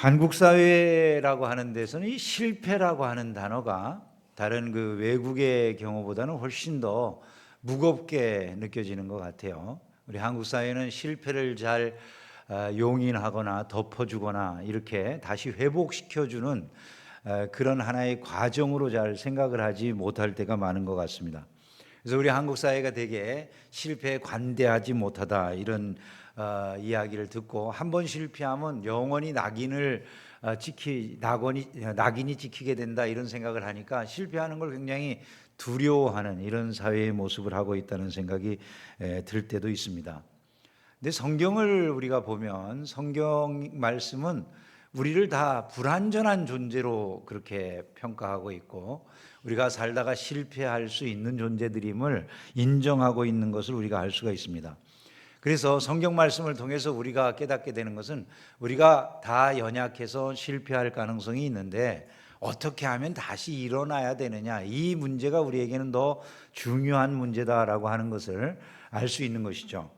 한국 사회라고 하는 데서는 이 실패라고 하는 단어가 다른 그 외국의 경우보다는 훨씬 더 무겁게 느껴지는 것 같아요. 우리 한국 사회는 실패를 잘 용인하거나 덮어주거나 이렇게 다시 회복시켜주는 그런 하나의 과정으로 잘 생각을 하지 못할 때가 많은 것 같습니다. 그래서 우리 한국 사회가 되게 실패에 관대하지 못하다 이런 이야기를 듣고 한 번 실패하면 영원히 낙인이 찍히게 된다 이런 생각을 하니까 실패하는 걸 굉장히 두려워하는 이런 사회의 모습을 하고 있다는 생각이 들 때도 있습니다. 근데 성경을 우리가 보면 성경 말씀은 우리를 다 불완전한 존재로 그렇게 평가하고 있고 우리가 살다가 실패할 수 있는 존재들임을 인정하고 있는 것을 우리가 알 수가 있습니다. 그래서 성경 말씀을 통해서 우리가 깨닫게 되는 것은 우리가 다 연약해서 실패할 가능성이 있는데 어떻게 하면 다시 일어나야 되느냐, 이 문제가 우리에게는 더 중요한 문제다라고 하는 것을 알 수 있는 것이죠.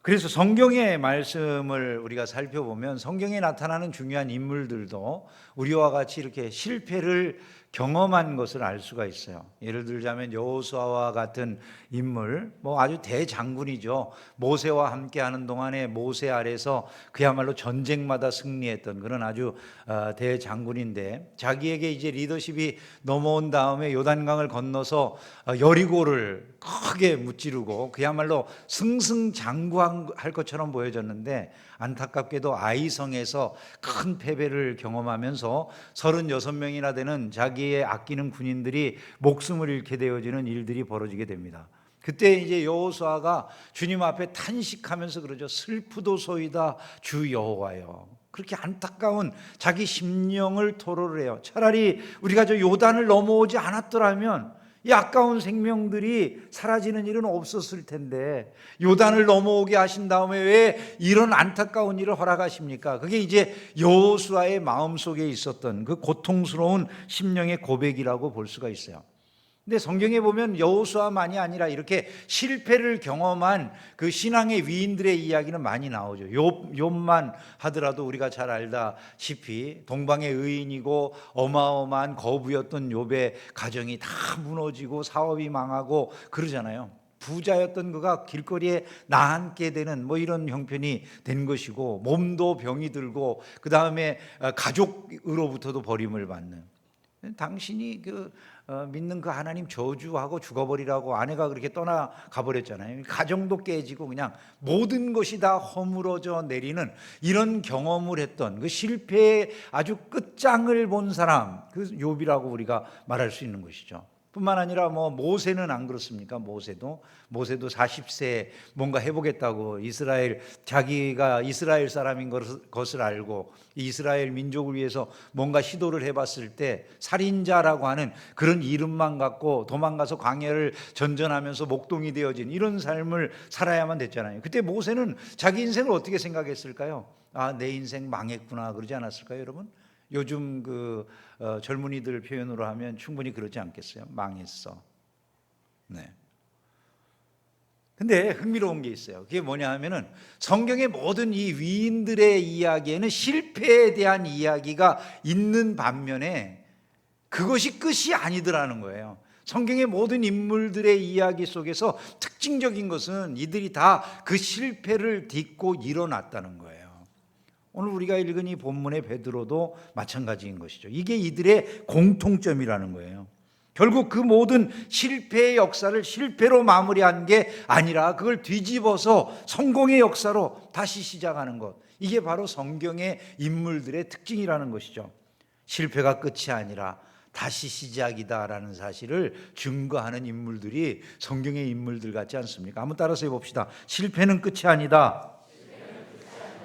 그래서 성경의 말씀을 우리가 살펴보면 성경에 나타나는 중요한 인물들도 우리와 같이 이렇게 실패를 경험한 것을 알 수가 있어요. 예를 들자면 여호수아와 같은 인물, 아주 대장군이죠. 모세와 함께하는 동안에 모세 아래서 그야말로 전쟁마다 승리했던 그런 아주 대장군인데 자기에게 이제 리더십이 넘어온 다음에 요단강을 건너서 여리고를 크게 무찌르고 그야말로 승승장구할 것처럼 보여졌는데 안타깝게도 아이성에서 큰 패배를 경험하면서 36명이나 되는 자기의 아끼는 군인들이 목숨을 잃게 되어지는 일들이 벌어지게 됩니다. 그때 이제 여호수아가 주님 앞에 탄식하면서 그러죠. 슬프도소이다 주 여호와여. 그렇게 안타까운 자기 심령을 토로를 해요. 차라리 우리가 저 요단을 넘어오지 않았더라면 이 아까운 생명들이 사라지는 일은 없었을 텐데 요단을 넘어오게 하신 다음에 왜 이런 안타까운 일을 허락하십니까? 그게 이제 여호수아의 마음속에 있었던 그 고통스러운 심령의 고백이라고 볼 수가 있어요. 근데 성경에 보면 여호수아만이 아니라 이렇게 실패를 경험한 그 신앙의 위인들의 이야기는 많이 나오죠. 욥만 하더라도 우리가 잘 알다시피 동방의 의인이고 어마어마한 거부였던 욥의 가정이 다 무너지고 사업이 망하고 그러잖아요. 부자였던 그가 길거리에 나앉게 되는 이런 형편이 된 것이고 몸도 병이 들고 그 다음에 가족으로부터도 버림을 받는, 당신이 믿는 그 하나님 저주하고 죽어버리라고 아내가 그렇게 떠나가 버렸잖아요. 가정도 깨지고 그냥 모든 것이 다 허물어져 내리는 이런 경험을 했던 그 실패의 아주 끝장을 본 사람, 그 욥이라고 우리가 말할 수 있는 것이죠. 뿐만 아니라 모세는 안 그렇습니까? 모세도 40세에 뭔가 해보겠다고 자기가 이스라엘 사람인 것을 알고 이스라엘 민족을 위해서 뭔가 시도를 해봤을 때 살인자라고 하는 그런 이름만 갖고 도망가서 광야를 전전하면서 목동이 되어진 이런 삶을 살아야만 됐잖아요. 그때 모세는 자기 인생을 어떻게 생각했을까요? 내 인생 망했구나 그러지 않았을까요, 여러분? 요즘 젊은이들 표현으로 하면 충분히 그러지 않겠어요? 망했어. 네. 근데 흥미로운 게 있어요. 그게 뭐냐 하면은 성경의 모든 이 위인들의 이야기에는 실패에 대한 이야기가 있는 반면에 그것이 끝이 아니더라는 거예요. 성경의 모든 인물들의 이야기 속에서 특징적인 것은 이들이 다 그 실패를 딛고 일어났다는 거예요. 오늘 우리가 읽은 이 본문의 베드로도 마찬가지인 것이죠. 이게 이들의 공통점이라는 거예요. 결국 그 모든 실패의 역사를 실패로 마무리한 게 아니라 그걸 뒤집어서 성공의 역사로 다시 시작하는 것, 이게 바로 성경의 인물들의 특징이라는 것이죠. 실패가 끝이 아니라 다시 시작이다라는 사실을 증거하는 인물들이 성경의 인물들 같지 않습니까? 한번 따라서 해봅시다. 실패는 끝이 아니다.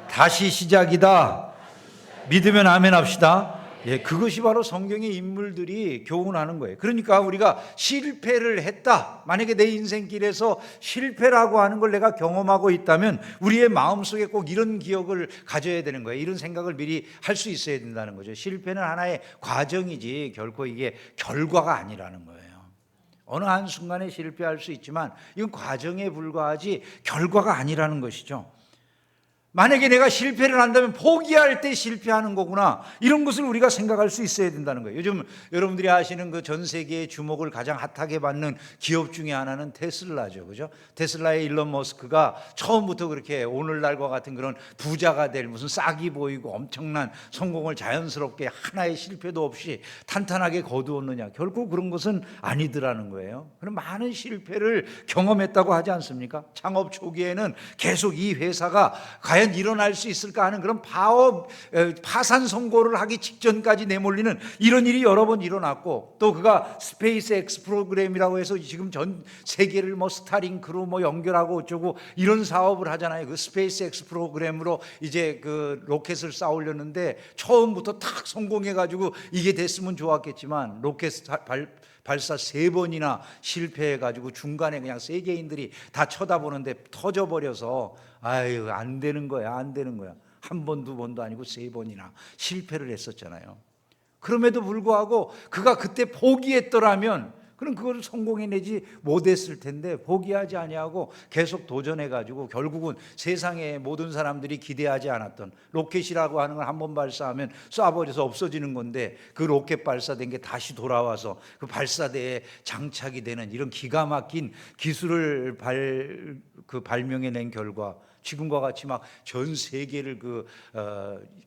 다시 시작이다. 믿으면 아멘 합시다. 그것이 바로 성경의 인물들이 교훈하는 거예요. 그러니까 우리가 실패를 했다, 만약에 내 인생길에서 실패라고 하는 걸 내가 경험하고 있다면 우리의 마음속에 꼭 이런 기억을 가져야 되는 거예요. 이런 생각을 미리 할 수 있어야 된다는 거죠. 실패는 하나의 과정이지 결코 이게 결과가 아니라는 거예요. 어느 한순간에 실패할 수 있지만 이건 과정에 불과하지 결과가 아니라는 것이죠. 만약에 내가 실패를 한다면 포기할 때 실패하는 거구나, 이런 것을 우리가 생각할 수 있어야 된다는 거예요. 요즘 여러분들이 아시는 그 전 세계의 주목을 가장 핫하게 받는 기업 중에 하나는 테슬라죠, 그죠? 테슬라의 일론 머스크가 처음부터 그렇게 오늘날과 같은 그런 부자가 될 무슨 싹이 보이고 엄청난 성공을 자연스럽게 하나의 실패도 없이 탄탄하게 거두었느냐, 결국 그런 것은 아니더라는 거예요. 그럼 많은 실패를 경험했다고 하지 않습니까? 창업 초기에는 계속 이 회사가 과연 일어날 수 있을까 하는 그런 파산 선고를 하기 직전까지 내몰리는 이런 일이 여러 번 일어났고, 또 그가 스페이스 X 프로그램이라고 해서 지금 전 세계를 뭐 스타링크로 뭐 연결하고 어쩌고 이런 사업을 하잖아요. 그 스페이스 X 프로그램으로 이제 그 로켓을 쌓아 올렸는데 처음부터 탁 성공해가지고 이게 됐으면 좋았겠지만 로켓 발사 3번이나 실패해가지고 중간에 그냥 세계인들이 다 쳐다보는데 터져버려서 아유, 안 되는 거야, 안 되는 거야. 한 번, 두 번도 아니고 3번이나 실패를 했었잖아요. 그럼에도 불구하고 그가 그때 포기했더라면 그럼 그걸 성공해내지 못했을 텐데, 포기하지 아니하고 계속 도전해가지고 결국은 세상의 모든 사람들이 기대하지 않았던 로켓이라고 하는 걸 한 번 발사하면 쏴버려서 없어지는 건데, 그 로켓 발사된 게 다시 돌아와서 그 발사대에 장착이 되는 이런 기가 막힌 기술을 발명해낸 결과 지금과 같이 막 전 세계를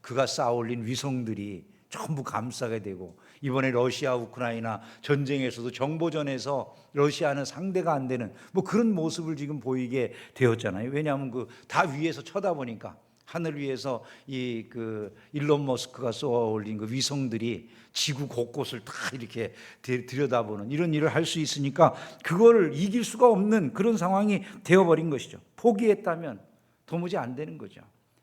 그가 쌓아올린 위성들이 전부 감싸게 되고, 이번에 러시아 우크라이나 전쟁에서도 정보전에서 러시아는 상대가 안 되는 뭐 그런 모습을 지금 보이게 되었잖아요. 왜냐하면 그 다 위에서 쳐다보니까, 하늘 위에서 일론 머스크가 쏘아올린 그 위성들이 지구 곳곳을 다 이렇게 들여다보는 이런 일을 할 수 있으니까 그거를 이길 수가 없는 그런 상황이 되어버린 것이죠. 포기했다면 도무지 안 되는 거죠.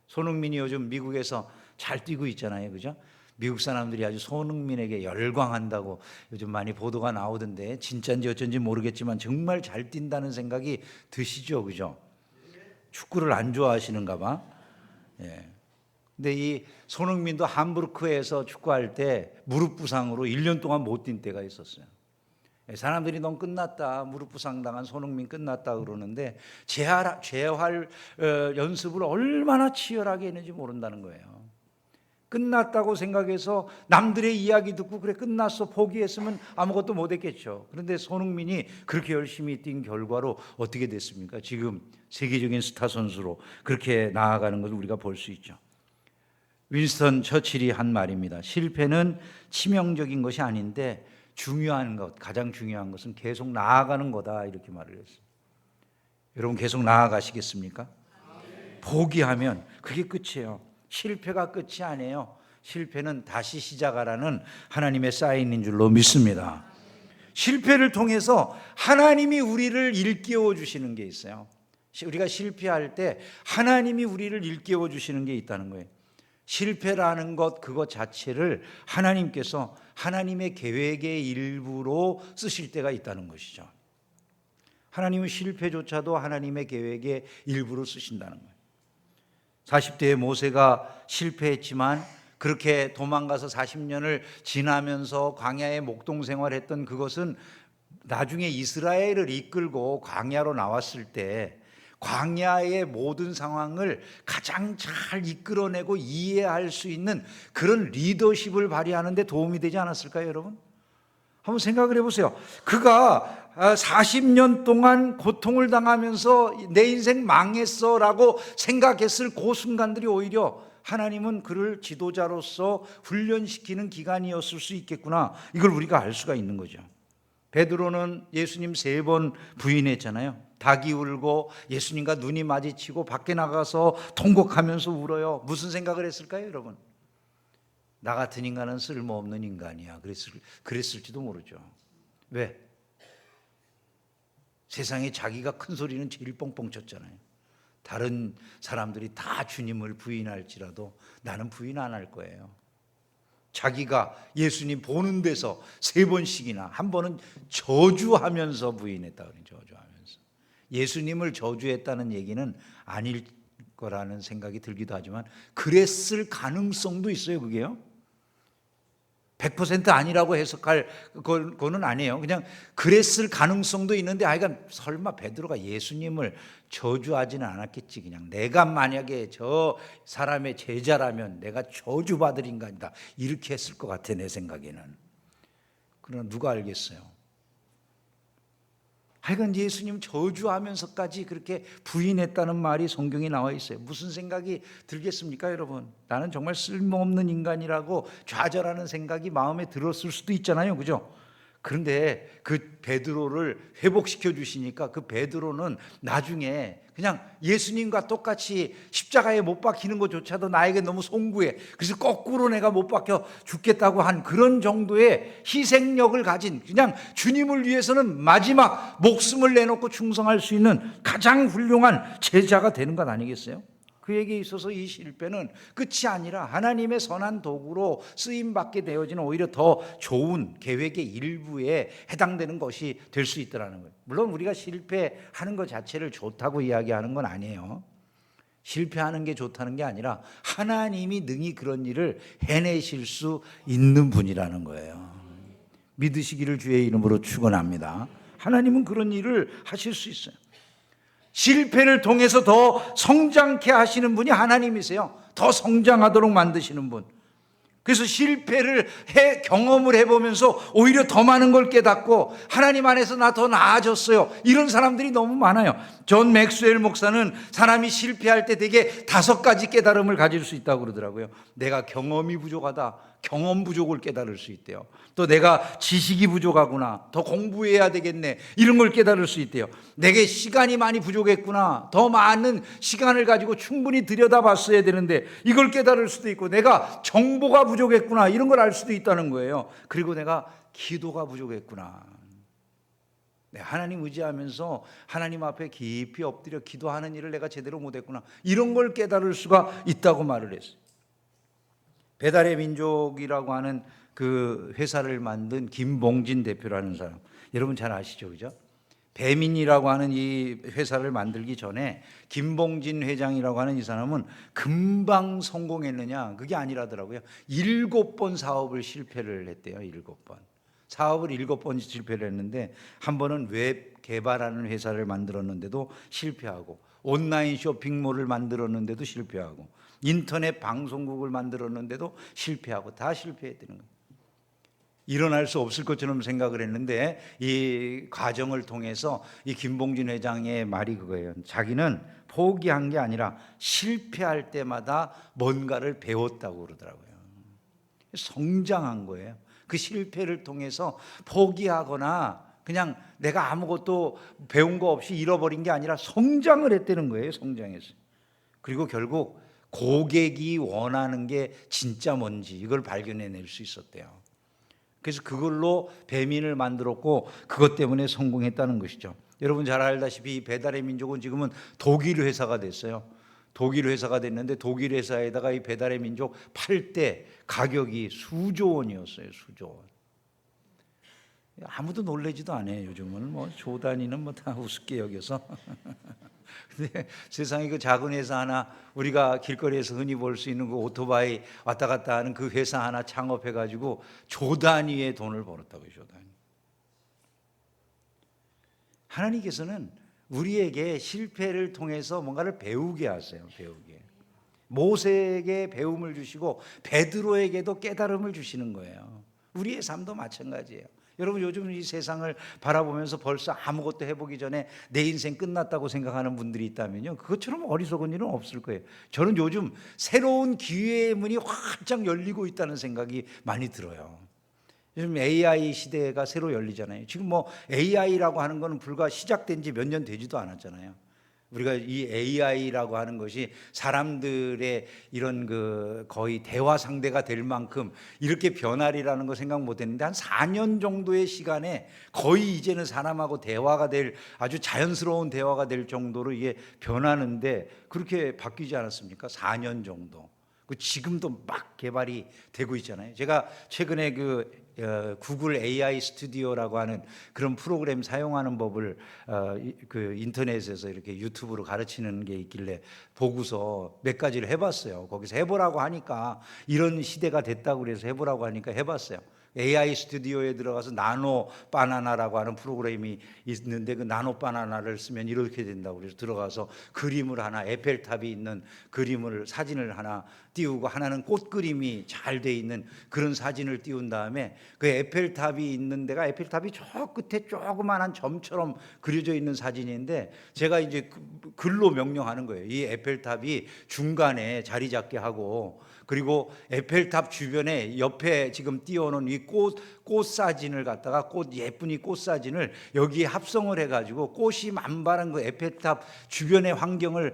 손흥민이 요즘 미국에서 잘 뛰고 있잖아요, 그죠? 미국 사람들이 아주 손흥민에게 열광한다고 요즘 많이 보도가 나오던데, 진짜인지 어쩐지 모르겠지만 정말 잘 뛴다는 생각이 드시죠, 그죠? 축구를 안 좋아하시는가 봐. 예. 근데 이 손흥민도 함부르크에서 축구할 때 무릎 부상으로 1년 동안 못 뛴 때가 있었어요. 사람들이 넌 끝났다, 무릎 부상 당한 손흥민 끝났다 그러는데 재활 연습을 얼마나 치열하게 했는지 모른다는 거예요. 끝났다고 생각해서 남들의 이야기 듣고 그래 끝났어 포기했으면 아무것도 못했겠죠. 그런데 손흥민이 그렇게 열심히 뛴 결과로 어떻게 됐습니까? 지금 세계적인 스타 선수로 그렇게 나아가는 것을 우리가 볼 수 있죠. 윈스턴 처칠이 한 말입니다. 실패는 치명적인 것이 아닌데 중요한 것, 가장 중요한 것은 계속 나아가는 거다, 이렇게 말을 했어요. 여러분 계속 나아가시겠습니까? 포기하면 그게 끝이에요. 실패가 끝이 아니에요. 실패는 다시 시작하라는 하나님의 사인인 줄로 믿습니다. 실패를 통해서 하나님이 우리를 일깨워 주시는 게 있어요. 우리가 실패할 때 하나님이 우리를 일깨워 주시는 게 있다는 거예요. 실패라는 것 그것 자체를 하나님께서 하나님의 계획의 일부로 쓰실 때가 있다는 것이죠. 하나님은 실패조차도 하나님의 계획의 일부로 쓰신다는 거예요. 40대의 모세가 실패했지만 그렇게 도망가서 40년을 지나면서 광야의 목동 생활했던 그것은 나중에 이스라엘을 이끌고 광야로 나왔을 때 광야의 모든 상황을 가장 잘 이끌어내고 이해할 수 있는 그런 리더십을 발휘하는 데 도움이 되지 않았을까요, 여러분? 한번 생각을 해보세요. 그가 40년 동안 고통을 당하면서 내 인생 망했어 라고 생각했을 그 순간들이 오히려 하나님은 그를 지도자로서 훈련시키는 기간이었을 수 있겠구나, 이걸 우리가 알 수가 있는 거죠. 베드로는 예수님 3번 부인했잖아요. 닭이 울고 예수님과 눈이 마주치고 밖에 나가서 통곡하면서 울어요. 무슨 생각을 했을까요, 여러분? 나 같은 인간은 쓸모없는 인간이야 그랬을지도 모르죠. 왜? 세상에 자기가 큰 소리는 제일 뻥뻥 쳤잖아요. 다른 사람들이 다 주님을 부인할지라도 나는 부인 안 할 거예요. 자기가 예수님 보는 데서 3번씩이나, 한 번은 저주하면서 부인했다 그래요. 저주하면서. 예수님을 저주했다는 얘기는 아닐 거라는 생각이 들기도 하지만 그랬을 가능성도 있어요, 그게요. 100% 아니라고 해석할 거는 아니에요. 그냥 그랬을 가능성도 있는데 하여간 설마 베드로가 예수님을 저주하지는 않았겠지. 그냥 내가 만약에 저 사람의 제자라면 내가 저주받을 인간이다 이렇게 했을 것 같아, 내 생각에는. 그러나 누가 알겠어요. 하여간 예수님 저주하면서까지 그렇게 부인했다는 말이 성경에 나와 있어요. 무슨 생각이 들겠습니까, 여러분? 나는 정말 쓸모없는 인간이라고 좌절하는 생각이 마음에 들었을 수도 있잖아요, 그죠? 그런데 그 베드로를 회복시켜 주시니까 그 베드로는 나중에 그냥 예수님과 똑같이 십자가에 못 박히는 것조차도 나에게 너무 송구해. 그래서 거꾸로 내가 못 박혀 죽겠다고 한 그런 정도의 희생력을 가진, 그냥 주님을 위해서는 마지막 목숨을 내놓고 충성할 수 있는 가장 훌륭한 제자가 되는 것 아니겠어요? 그에게 있어서 이 실패는 끝이 아니라 하나님의 선한 도구로 쓰임받게 되어지는 오히려 더 좋은 계획의 일부에 해당되는 것이 될 수 있다는 거예요. 물론 우리가 실패하는 것 자체를 좋다고 이야기하는 건 아니에요. 실패하는 게 좋다는 게 아니라 하나님이 능히 그런 일을 해내실 수 있는 분이라는 거예요. 믿으시기를 주의 이름으로 축원합니다. 하나님은 그런 일을 하실 수 있어요. 실패를 통해서 더 성장케 하시는 분이 하나님이세요. 더 성장하도록 만드시는 분. 그래서 실패를 경험을 해보면서 오히려 더 많은 걸 깨닫고 하나님 안에서 나 더 나아졌어요. 이런 사람들이 너무 많아요. 존 맥스웰 목사는 사람이 실패할 때 되게 5가지 깨달음을 가질 수 있다고 그러더라고요. 내가 경험이 부족하다. 경험 부족을 깨달을 수 있대요. 또 내가 지식이 부족하구나. 더 공부해야 되겠네. 이런 걸 깨달을 수 있대요. 내게 시간이 많이 부족했구나. 더 많은 시간을 가지고 충분히 들여다봤어야 되는데 이걸 깨달을 수도 있고, 내가 정보가 부족했구나. 이런 걸 알 수도 있다는 거예요. 그리고 내가 기도가 부족했구나. 하나님 의지하면서 하나님 앞에 깊이 엎드려 기도하는 일을 내가 제대로 못했구나. 이런 걸 깨달을 수가 있다고 말을 했어요. 배달의 민족이라고 하는 그 회사를 만든 김봉진 대표라는 사람, 여러분 잘 아시죠, 그죠? 배민이라고 하는 이 회사를 만들기 전에 김봉진 회장이라고 하는 이 사람은 금방 성공했느냐, 그게 아니라더라고요. 7번 사업을 실패를 했대요. 7번 사업을 7번 실패를 했는데, 한 번은 웹 개발하는 회사를 만들었는데도 실패하고, 온라인 쇼핑몰을 만들었는데도 실패하고, 인터넷 방송국을 만들었는데도 실패하고, 다 실패했다는 거예요. 일어날 수 없을 것처럼 생각을 했는데 이 과정을 통해서 이 김봉진 회장의 말이 그거예요. 자기는 포기한 게 아니라 실패할 때마다 뭔가를 배웠다고 그러더라고요. 성장한 거예요. 그 실패를 통해서 포기하거나 그냥 내가 아무것도 배운 거 없이 잃어버린 게 아니라 성장을 했다는 거예요. 성장했어요. 그리고 결국 고객이 원하는 게 진짜 뭔지 이걸 발견해낼 수 있었대요. 그래서 그걸로 배민을 만들었고 그것 때문에 성공했다는 것이죠. 여러분 잘 알다시피 배달의 민족은 지금은 독일 회사가 됐어요. 독일 회사가 됐는데 독일 회사에다가 이 배달의 민족 팔 때 가격이 수조 원이었어요. 수조 원. 아무도 놀라지도 않아요. 요즘은 뭐 조 단위는 뭐 다 우습게 여겨서. 근데 세상에 그 작은 회사 하나, 우리가 길거리에서 흔히 볼 수 있는 그 오토바이 왔다 갔다 하는 그 회사 하나 창업해 가지고 조 단위의 돈을 벌었다고요. 조 단위. 하나님께서는 우리에게 실패를 통해서 뭔가를 배우게 하세요. 배우게. 모세에게 배움을 주시고 베드로에게도 깨달음을 주시는 거예요. 우리의 삶도 마찬가지예요. 여러분 요즘 이 세상을 바라보면서 벌써 아무것도 해보기 전에 내 인생 끝났다고 생각하는 분들이 있다면요, 그것처럼 어리석은 일은 없을 거예요. 저는 요즘 새로운 기회의 문이 활짝 열리고 있다는 생각이 많이 들어요. 요즘 AI 시대가 새로 열리잖아요. 지금 뭐 AI라고 하는 거는 불과 시작된 지 몇 년 되지도 않았잖아요. 우리가 이 AI라고 하는 것이 사람들의 이런 그 거의 대화 상대가 될 만큼 이렇게 변하리라는 거 생각 못 했는데, 한 4년 정도의 시간에 거의 이제는 사람하고 대화가 될, 아주 자연스러운 대화가 될 정도로 이게 변하는데, 그렇게 바뀌지 않았습니까? 4년 정도. 지금도 막 개발이 되고 있잖아요. 제가 최근에 그 구글 AI 스튜디오라고 하는 그런 프로그램 사용하는 법을 그 인터넷에서 이렇게 유튜브로 가르치는 게 있길래 보고서 몇 가지를 해봤어요. 거기서 해보라고 하니까 이런 시대가 됐다고 그래서 해보라고 하니까 해봤어요. AI 스튜디오에 들어가서 나노 바나나라고 하는 프로그램이 있는데 그 나노 바나나를 쓰면 이렇게 된다고 그래서 들어가서 그림을 하나, 에펠탑이 있는 그림을 사진을 하나 띄우고, 하나는 꽃 그림이 잘 돼 있는 그런 사진을 띄운 다음에 그 에펠탑이 있는 데가 에펠탑이 저 끝에 조그만한 점처럼 그려져 있는 사진인데, 제가 이제 글로 명령하는 거예요. 이 에펠탑이 중간에 자리 잡게 하고, 그리고 에펠탑 주변에 옆에 지금 띄워놓은 이 꽃 사진을 갖다가 예쁜 이 꽃 사진을 여기에 합성을 해가지고 꽃이 만발한 그 에펠탑 주변의 환경을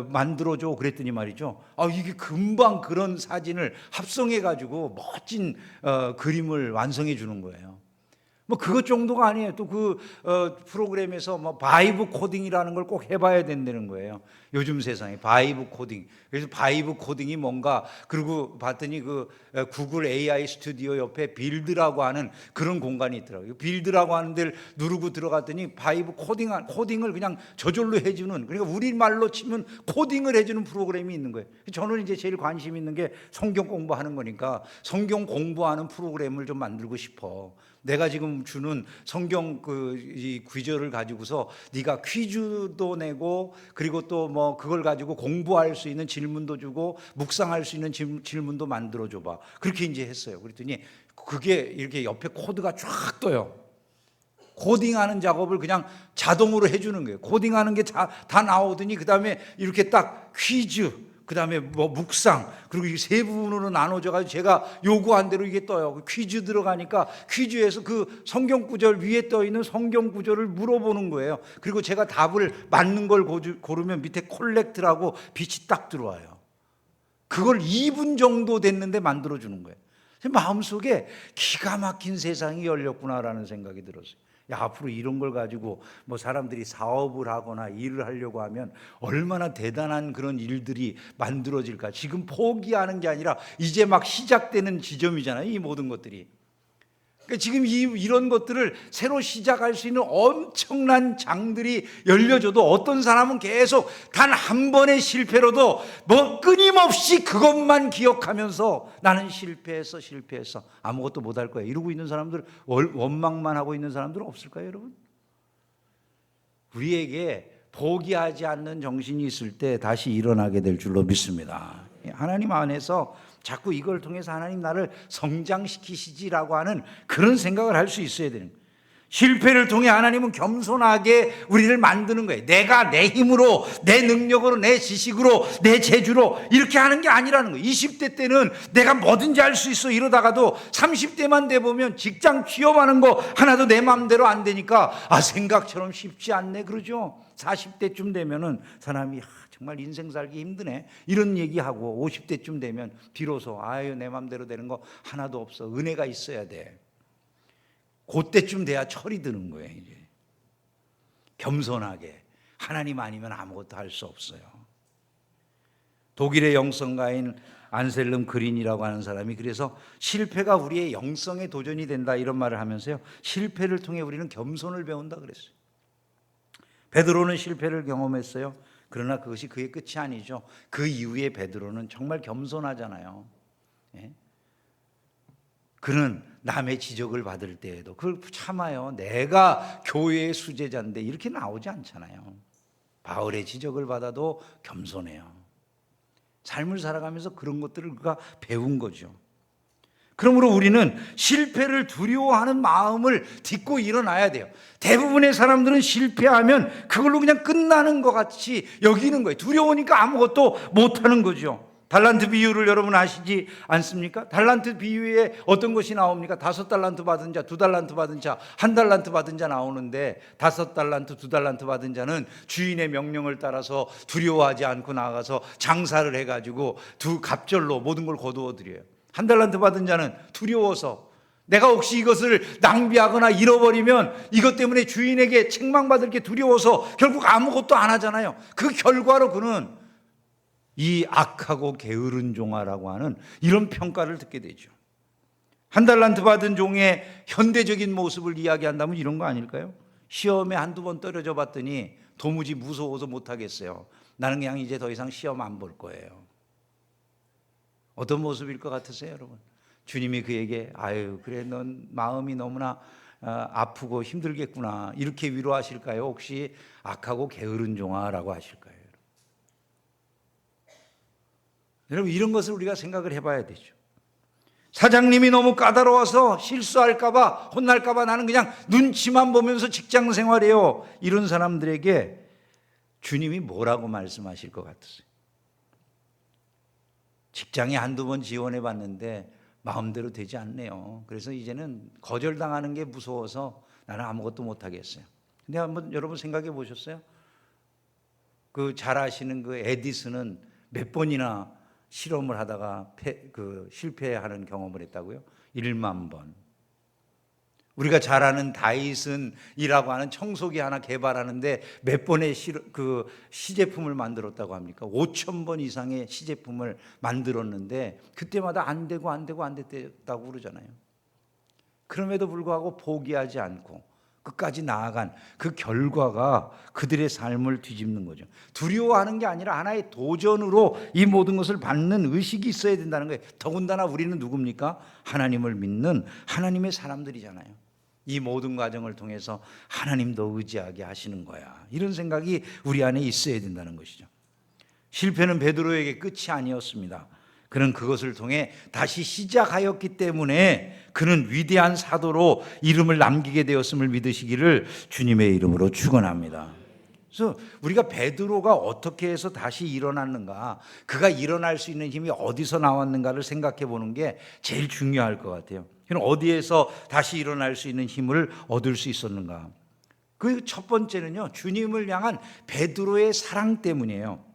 만들어줘 그랬더니 말이죠. 이게 금방 그런 사진을 합성해가지고 멋진 그림을 완성해 주는 거예요. 뭐 그것 정도가 아니에요. 또 그 프로그램에서 뭐 바이브 코딩이라는 걸 꼭 해봐야 된다는 거예요. 요즘 세상에 바이브 코딩. 그래서 바이브 코딩이 뭔가, 그리고 봤더니 그 구글 AI 스튜디오 옆에 빌드라고 하는 그런 공간이 있더라고요. 빌드라고 하는 데를 누르고 들어갔더니 바이브 코딩을 그냥 저절로 해주는, 그러니까 우리말로 치면 코딩을 해주는 프로그램이 있는 거예요. 저는 이제 제일 관심 있는 게 성경 공부하는 거니까 성경 공부하는 프로그램을 좀 만들고 싶어. 내가 지금 주는 성경 이 구절을 가지고서 네가 퀴즈도 내고, 그리고 또 뭐 그걸 가지고 공부할 수 있는 질문도 주고 묵상할 수 있는 질문도 만들어 줘봐. 그렇게 이제 했어요. 그랬더니 그게 이렇게 옆에 코드가 쫙 떠요. 코딩하는 작업을 그냥 자동으로 해주는 거예요. 코딩하는 게 다 나오더니 그 다음에 이렇게 딱 퀴즈, 그 다음에 뭐 묵상, 그리고 이 세 부분으로 나눠져가지고 제가 요구한 대로 이게 떠요. 퀴즈 들어가니까 퀴즈에서 그 성경 구절 위에 떠 있는 성경 구절을 물어보는 거예요. 그리고 제가 답을 맞는 걸 고르면 밑에 콜렉트라고 빛이 딱 들어와요. 그걸 2분 정도 됐는데 만들어주는 거예요. 마음속에 기가 막힌 세상이 열렸구나라는 생각이 들었어요. 앞으로 이런 걸 가지고 뭐 사람들이 사업을 하거나 일을 하려고 하면 얼마나 대단한 그런 일들이 만들어질까. 지금 포기하는 게 아니라 이제 막 시작되는 지점이잖아요, 이 모든 것들이. 그러니까 지금 이런 것들을 새로 시작할 수 있는 엄청난 장들이 열려져도 어떤 사람은 계속 단 한 번의 실패로도 뭐 끊임없이 그것만 기억하면서 나는 실패했어 아무것도 못할 거야 이러고 있는 사람들, 원망만 하고 있는 사람들은 없을까요, 여러분? 우리에게 포기하지 않는 정신이 있을 때 다시 일어나게 될 줄로 믿습니다. 하나님 안에서 자꾸 이걸 통해서 하나님 나를 성장시키시지라고 하는 그런 생각을 할 수 있어야 되는 거예요. 실패를 통해 하나님은 겸손하게 우리를 만드는 거예요. 내가 내 힘으로, 내 능력으로, 내 지식으로, 내 재주로 이렇게 하는 게 아니라는 거예요. 20대 때는 내가 뭐든지 할 수 있어 이러다가도 30대만 돼보면 직장 취업하는 거 하나도 내 마음대로 안 되니까 생각처럼 쉽지 않네 그러죠. 40대쯤 되면은 사람이 정말 인생 살기 힘드네 이런 얘기하고 50대쯤 되면 비로소 내 마음대로 되는 거 하나도 없어, 은혜가 있어야 돼. 그때쯤 돼야 철이 드는 거예요. 이제 겸손하게 하나님 아니면 아무것도 할 수 없어요. 독일의 영성가인 안셀름 그린이라고 하는 사람이 그래서 실패가 우리의 영성의 도전이 된다 이런 말을 하면서요, 실패를 통해 우리는 겸손을 배운다 그랬어요. 베드로는 실패를 경험했어요. 그러나 그것이 그의 끝이 아니죠. 그 이후에 베드로는 정말 겸손하잖아요. 그는 남의 지적을 받을 때에도 그걸 참아요. 내가 교회의 수제자인데 이렇게 나오지 않잖아요. 바울의 지적을 받아도 겸손해요. 삶을 살아가면서 그런 것들을 그가 배운 거죠. 그러므로 우리는 실패를 두려워하는 마음을 딛고 일어나야 돼요. 대부분의 사람들은 실패하면 그걸로 그냥 끝나는 것 같이 여기는 거예요. 두려우니까 아무것도 못하는 거죠. 달란트 비유를 여러분 아시지 않습니까? 달란트 비유에 어떤 것이 나옵니까? 5달란트 받은 자, 2달란트 받은 자, 1달란트 받은 자 나오는데 5달란트, 2달란트 받은 자는 주인의 명령을 따라서 두려워하지 않고 나가서 장사를 해가지고 갑절로 모든 걸 거두어 드려요. 1달란트 받은 자는 두려워서 내가 혹시 이것을 낭비하거나 잃어버리면 이것 때문에 주인에게 책망받을 게 두려워서 결국 아무것도 안 하잖아요. 그 결과로 그는 이 악하고 게으른 종아라고 하는 이런 평가를 듣게 되죠. 한 달란트 받은 종의 현대적인 모습을 이야기한다면 이런 거 아닐까요? 시험에 한두 번 떨어져 봤더니 도무지 무서워서 못하겠어요. 나는 그냥 이제 더 이상 시험 안 볼 거예요. 어떤 모습일 것 같으세요, 여러분? 주님이 그에게 아유 그래 넌 마음이 너무나 아프고 힘들겠구나 이렇게 위로하실까요? 혹시 악하고 게으른 종아라고 하실까요? 여러분 이런 것을 우리가 생각을 해봐야 되죠. 사장님이 너무 까다로워서 실수할까봐 혼날까봐 나는 그냥 눈치만 보면서 직장 생활해요. 이런 사람들에게 주님이 뭐라고 말씀하실 것 같으세요? 직장에 한두 번 지원해 봤는데 마음대로 되지 않네요. 그래서 이제는 거절당하는 게 무서워서 나는 아무것도 못하겠어요. 근데 한번 여러분 생각해 보셨어요? 그 잘 아시는 그 에디슨은 몇 번이나 실험을 하다가 실패하는 경험을 했다고요? 1만 번. 우리가 잘 아는 다이슨이라고 하는 청소기 하나 개발하는데 몇 번의 시제품을 만들었다고 합니까? 5,000번 이상의 시제품을 만들었는데 그때마다 안 됐다고 그러잖아요. 그럼에도 불구하고 포기하지 않고 끝까지 나아간 그 결과가 그들의 삶을 뒤집는 거죠. 두려워하는 게 아니라 하나의 도전으로 이 모든 것을 받는 의식이 있어야 된다는 거예요. 더군다나 우리는 누굽니까? 하나님을 믿는 하나님의 사람들이잖아요. 이 모든 과정을 통해서 하나님도 의지하게 하시는 거야. 이런 생각이 우리 안에 있어야 된다는 것이죠. 실패는 베드로에게 끝이 아니었습니다. 그는 그것을 통해 다시 시작하였기 때문에 그는 위대한 사도로 이름을 남기게 되었음을 믿으시기를 주님의 이름으로 축원합니다. 그래서 우리가 베드로가 어떻게 해서 다시 일어났는가, 그가 일어날 수 있는 힘이 어디서 나왔는가를 생각해 보는 게 제일 중요할 것 같아요. 그럼 어디에서 다시 일어날 수 있는 힘을 얻을 수 있었는가? 그 첫 번째는요, 주님을 향한 베드로의 사랑 때문이에요.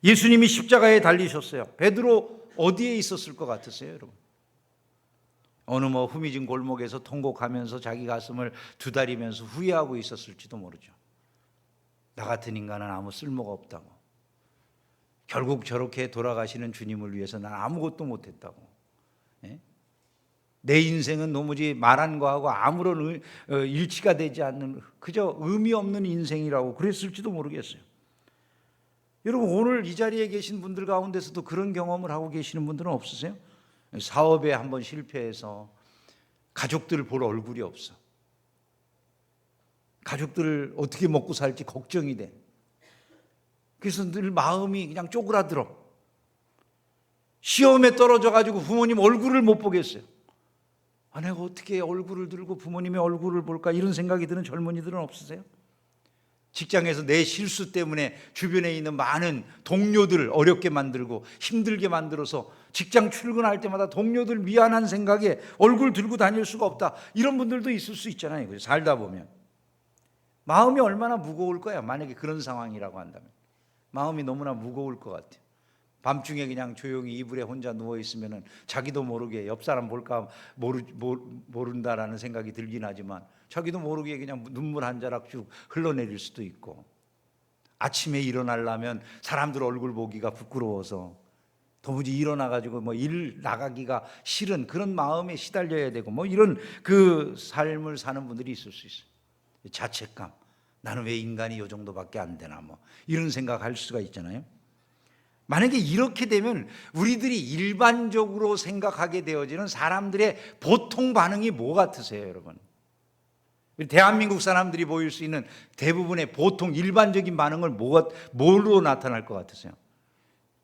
예수님이 십자가에 달리셨어요. 베드로 어디에 있었을 것 같으세요, 여러분? 어느 후미진 골목에서 통곡하면서 자기 가슴을 두드리면서 후회하고 있었을지도 모르죠. 나 같은 인간은 아무 쓸모가 없다고. 결국 저렇게 돌아가시는 주님을 위해서 난 아무것도 못했다고. 내 인생은 도무지 말한 거하고 아무런 일치가 되지 않는 그저 의미 없는 인생이라고 그랬을지도 모르겠어요. 여러분 오늘 이 자리에 계신 분들 가운데서도 그런 경험을 하고 계시는 분들은 없으세요? 사업에 한번 실패해서 가족들을 볼 얼굴이 없어. 가족들을 어떻게 먹고 살지 걱정이 돼. 그래서 늘 마음이 그냥 쪼그라들어. 시험에 떨어져가지고 부모님 얼굴을 못 보겠어요. 내가 어떻게 얼굴을 들고 부모님의 얼굴을 볼까 이런 생각이 드는 젊은이들은 없으세요? 직장에서 내 실수 때문에 주변에 있는 많은 동료들을 어렵게 만들고 힘들게 만들어서 직장 출근할 때마다 동료들 미안한 생각에 얼굴 들고 다닐 수가 없다. 이런 분들도 있을 수 있잖아요. 살다 보면. 마음이 얼마나 무거울 거야. 만약에 그런 상황이라고 한다면. 마음이 너무나 무거울 것 같아요. 밤중에 그냥 조용히 이불에 혼자 누워있으면 자기도 모르게 옆 사람 볼까 모른다라는 생각이 들긴 하지만 자기도 모르게 그냥 눈물 한 자락 쭉 흘러내릴 수도 있고 아침에 일어나려면 사람들 얼굴 보기가 부끄러워서 도무지 일어나가지고 일 나가기가 싫은 그런 마음에 시달려야 되고 이런 그 삶을 사는 분들이 있을 수 있어요. 자책감, 나는 왜 인간이 이 정도밖에 안 되나 이런 생각할 수가 있잖아요. 만약에 이렇게 되면 우리들이 일반적으로 생각하게 되어지는 사람들의 보통 반응이 뭐 같으세요, 여러분? 대한민국 사람들이 보일 수 있는 대부분의 보통 일반적인 반응을 뭘로 나타날 것 같으세요?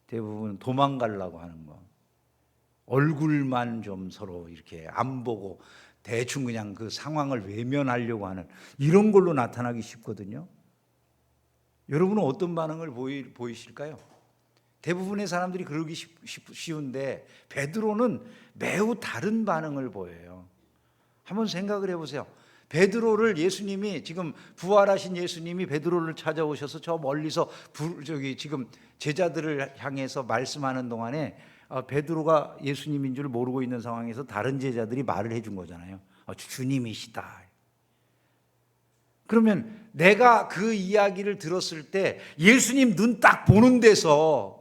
대부분 도망가려고 하는 거. 얼굴만 좀 서로 이렇게 안 보고 대충 그냥 그 상황을 외면하려고 하는 이런 걸로 나타나기 쉽거든요. 여러분은 어떤 반응을 보이실까요? 대부분의 사람들이 그러기 쉬운데 베드로는 매우 다른 반응을 보여요. 한번 생각을 해보세요. 베드로를 예수님이 지금 부활하신 예수님이 베드로를 찾아오셔서 저 멀리서 지금 제자들을 향해서 말씀하는 동안에 베드로가 예수님인 줄 모르고 있는 상황에서 다른 제자들이 말을 해준 거잖아요. 주님이시다. 그러면 내가 그 이야기를 들었을 때 예수님 눈 딱 보는 데서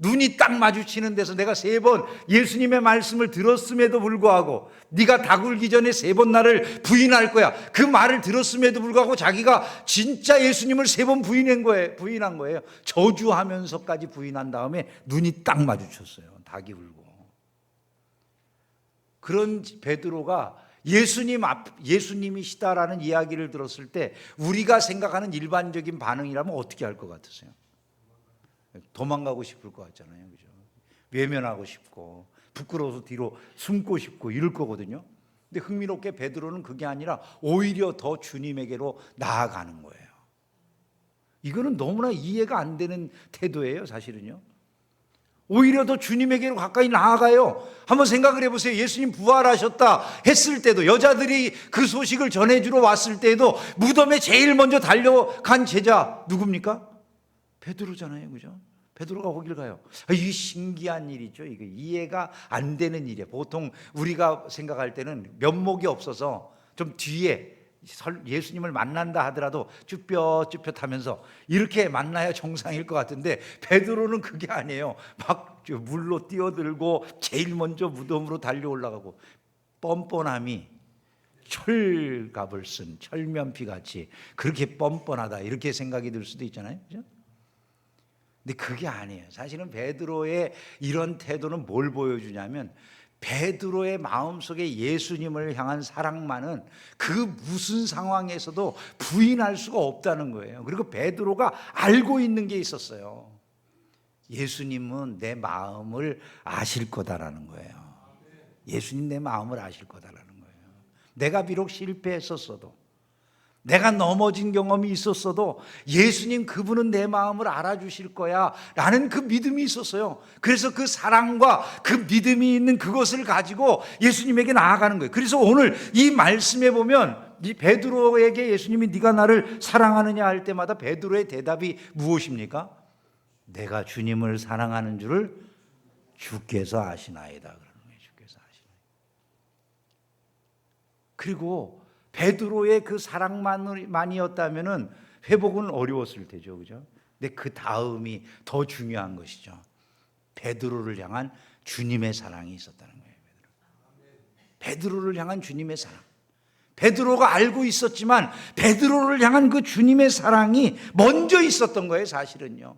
눈이 딱 마주치는 데서 내가 3번 예수님의 말씀을 들었음에도 불구하고 네가 다 굴기 전에 3번 나를 부인할 거야. 그 말을 들었음에도 불구하고 자기가 진짜 예수님을 3번 부인한 거예요. 저주하면서까지 부인한 다음에 눈이 딱 마주쳤어요. 닭이 울고. 그런 베드로가 예수님이시다라는 이야기를 들었을 때 우리가 생각하는 일반적인 반응이라면 어떻게 할 것 같으세요? 도망가고 싶을 것 같잖아요. 그죠? 외면하고 싶고 부끄러워서 뒤로 숨고 싶고 이럴 거거든요. 근데 흥미롭게 베드로는 그게 아니라 오히려 더 주님에게로 나아가는 거예요. 이거는 너무나 이해가 안 되는 태도예요, 사실은요. 오히려 더 주님에게로 가까이 나아가요. 한번 생각을 해보세요. 예수님 부활하셨다 했을 때도, 여자들이 그 소식을 전해주러 왔을 때도 무덤에 제일 먼저 달려간 제자 누굽니까? 베드로잖아요. 그죠? 베드로가 거길 가요. 이게 신기한 일이죠. 이거 이해가 안 되는 일이에요. 보통 우리가 생각할 때는 면목이 없어서 좀 뒤에 예수님을 만난다 하더라도 쭈뼛쭈뼛하면서 이렇게 만나야 정상일 것 같은데 베드로는 그게 아니에요. 막 물로 뛰어들고 제일 먼저 무덤으로 달려 올라가고 뻔뻔함이 철갑을 쓴 철면피 같이 그렇게 뻔뻔하다 이렇게 생각이 들 수도 있잖아요. 그죠? 근데 그게 아니에요. 사실은 베드로의 이런 태도는 뭘 보여주냐면 베드로의 마음속에 예수님을 향한 사랑만은 그 무슨 상황에서도 부인할 수가 없다는 거예요. 그리고 베드로가 알고 있는 게 있었어요. 예수님은 내 마음을 아실 거다라는 거예요. 예수님 내 마음을 아실 거다라는 거예요. 내가 비록 실패했었어도, 내가 넘어진 경험이 있었어도 예수님 그분은 내 마음을 알아주실 거야 라는 그 믿음이 있었어요. 그래서 그 사랑과 그 믿음이 있는 그것을 가지고 예수님에게 나아가는 거예요. 그래서 오늘 이 말씀에 보면 이 베드로에게 예수님이 네가 나를 사랑하느냐 할 때마다 베드로의 대답이 무엇입니까? 내가 주님을 사랑하는 줄을 주께서 아시나이다. 그러는 거예요. 주께서 아시나이다. 그리고 베드로의 그 사랑만이었다면은 회복은 어려웠을 테죠, 그죠? 근데 그 다음이 더 중요한 것이죠. 베드로를 향한 주님의 사랑이 있었다는 거예요. 베드로를 향한 주님의 사랑. 베드로가 알고 있었지만 베드로를 향한 그 주님의 사랑이 먼저 있었던 거예요, 사실은요.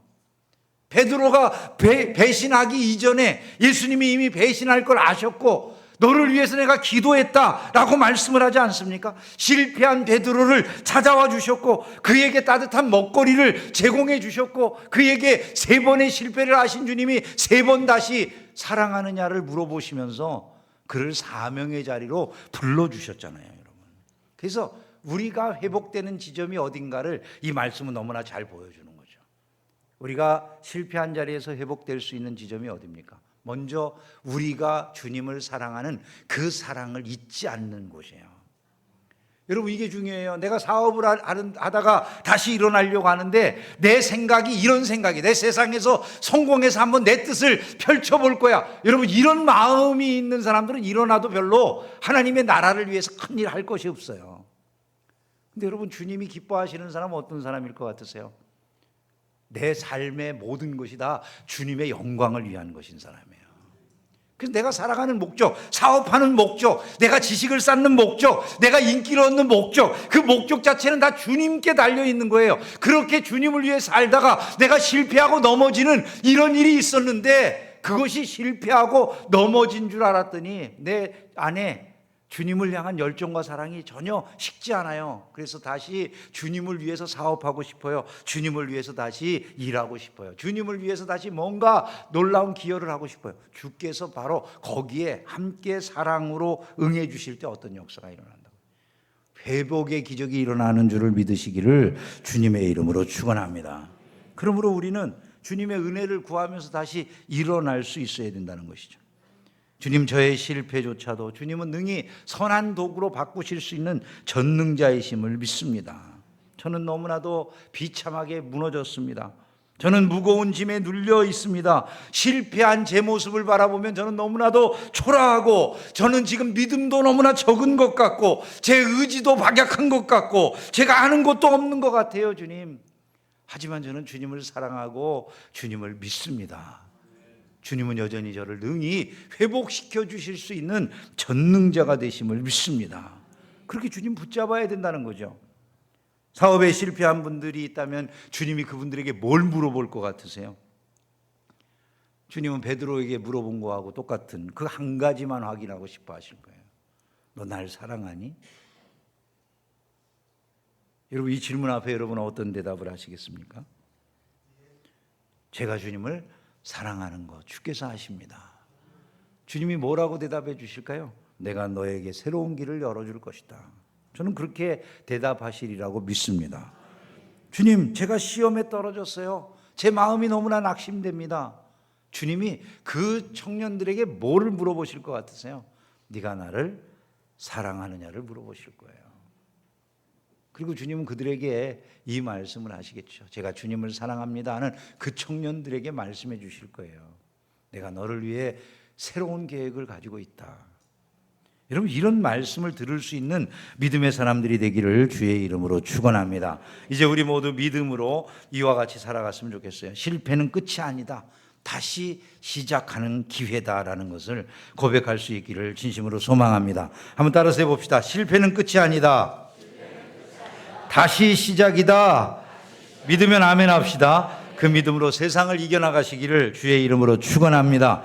베드로가 배신하기 이전에 예수님이 이미 배신할 걸 아셨고 너를 위해서 내가 기도했다라고 말씀을 하지 않습니까? 실패한 베드로를 찾아와 주셨고 그에게 따뜻한 먹거리를 제공해 주셨고 그에게 3번의 실패를 하신 주님이 3번 다시 사랑하느냐를 물어보시면서 그를 사명의 자리로 불러주셨잖아요, 여러분. 그래서 우리가 회복되는 지점이 어딘가를 이 말씀은 너무나 잘 보여주는 거죠. 우리가 실패한 자리에서 회복될 수 있는 지점이 어디입니까? 먼저 우리가 주님을 사랑하는 그 사랑을 잊지 않는 곳이에요. 여러분 이게 중요해요. 내가 사업을 하다가 다시 일어나려고 하는데 내 생각이 이런 생각이, 내 세상에서 성공해서 한번 내 뜻을 펼쳐볼 거야. 여러분 이런 마음이 있는 사람들은 일어나도 별로 하나님의 나라를 위해서 큰일 할 것이 없어요. 근데 여러분 주님이 기뻐하시는 사람은 어떤 사람일 것 같으세요? 내 삶의 모든 것이 다 주님의 영광을 위한 것인 사람이에요. 그래서 내가 살아가는 목적, 사업하는 목적, 내가 지식을 쌓는 목적, 내가 인기를 얻는 목적, 그 목적 자체는 다 주님께 달려있는 거예요. 그렇게 주님을 위해 살다가 내가 실패하고 넘어지는 이런 일이 있었는데 그것이 실패하고 넘어진 줄 알았더니 내 안에 주님을 향한 열정과 사랑이 전혀 식지 않아요. 그래서 다시 주님을 위해서 사업하고 싶어요. 주님을 위해서 다시 일하고 싶어요. 주님을 위해서 다시 뭔가 놀라운 기여를 하고 싶어요. 주께서 바로 거기에 함께 사랑으로 응해 주실 때 어떤 역사가 일어난다고. 회복의 기적이 일어나는 줄을 믿으시기를 주님의 이름으로 축원합니다. 그러므로 우리는 주님의 은혜를 구하면서 다시 일어날 수 있어야 된다는 것이죠. 주님, 저의 실패조차도 주님은 능히 선한 도구로 바꾸실 수 있는 전능자이심을 믿습니다. 저는 너무나도 비참하게 무너졌습니다. 저는 무거운 짐에 눌려 있습니다. 실패한 제 모습을 바라보면 저는 너무나도 초라하고, 저는 지금 믿음도 너무나 적은 것 같고, 제 의지도 박약한 것 같고, 제가 아는 것도 없는 것 같아요, 주님. 하지만 저는 주님을 사랑하고 주님을 믿습니다. 주님은 여전히 저를 능히 회복시켜 주실 수 있는 전능자가 되심을 믿습니다. 그렇게 주님 붙잡아야 된다는 거죠. 사업에 실패한 분들이 있다면 주님이 그분들에게 뭘 물어볼 것 같으세요? 주님은 베드로에게 물어본 거하고 똑같은 그 한 가지만 확인하고 싶어 하실 거예요. 너 날 사랑하니? 여러분, 이 질문 앞에 여러분은 어떤 대답을 하시겠습니까? 제가 주님을 사랑하는 거 주께서 아십니다. 주님이 뭐라고 대답해 주실까요? 내가 너에게 새로운 길을 열어줄 것이다. 저는 그렇게 대답하시리라고 믿습니다. 주님, 제가 시험에 떨어졌어요. 제 마음이 너무나 낙심됩니다. 주님이 그 청년들에게 뭐를 물어보실 것 같으세요? 네가 나를 사랑하느냐를 물어보실 거예요. 그리고 주님은 그들에게 이 말씀을 하시겠죠. 제가 주님을 사랑합니다 하는 그 청년들에게 말씀해 주실 거예요. 내가 너를 위해 새로운 계획을 가지고 있다. 여러분, 이런 말씀을 들을 수 있는 믿음의 사람들이 되기를 주의 이름으로 축원합니다. 이제 우리 모두 믿음으로 이와 같이 살아갔으면 좋겠어요. 실패는 끝이 아니다. 다시 시작하는 기회다라는 것을 고백할 수 있기를 진심으로 소망합니다. 한번 따라서 해봅시다. 실패는 끝이 아니다. 다시 시작이다. 믿으면 아멘 합시다. 그 믿음으로 세상을 이겨나가시기를 주의 이름으로 축원합니다.